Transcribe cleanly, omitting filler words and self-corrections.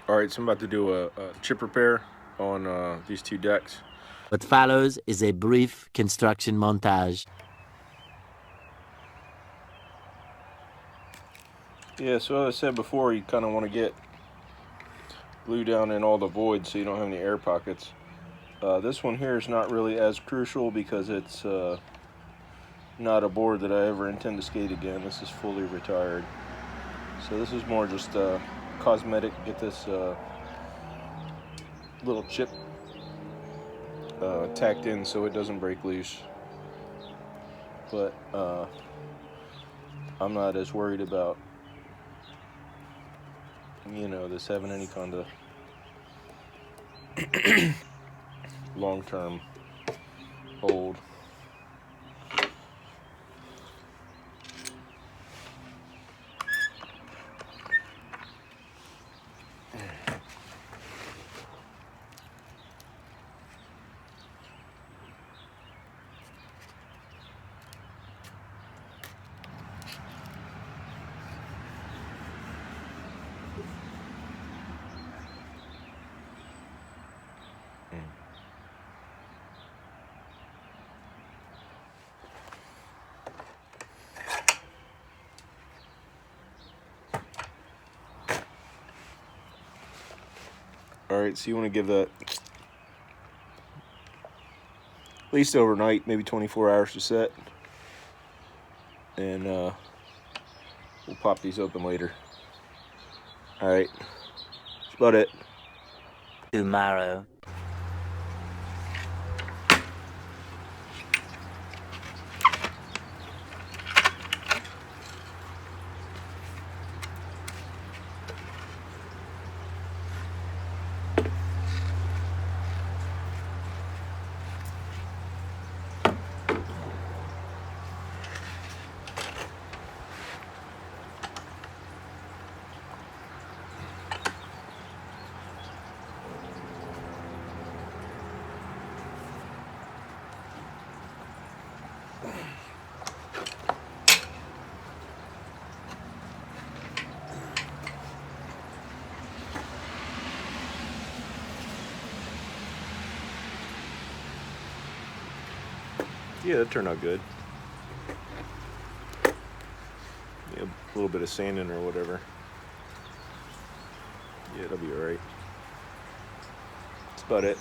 Alright, so I'm about to do a chip repair on these two decks. What follows is a brief construction montage. Yeah, so as I said before, you kind of want to get glue down in all the voids so you don't have any air pockets. This one here is not really as crucial because it's not a board that I ever intend to skate again. This is fully retired. So this is more just cosmetic. Get this little chip tacked in so it doesn't break loose. But I'm not as worried about, this having any kind of long-term hold. Alright, so you want to give that at least overnight, maybe 24 hours to set. And we'll pop these open later. Alright, that's about it. Tomorrow. Yeah, that turned out good. Yeah, a little bit of sanding or whatever. Yeah, that'll be alright. That's about it.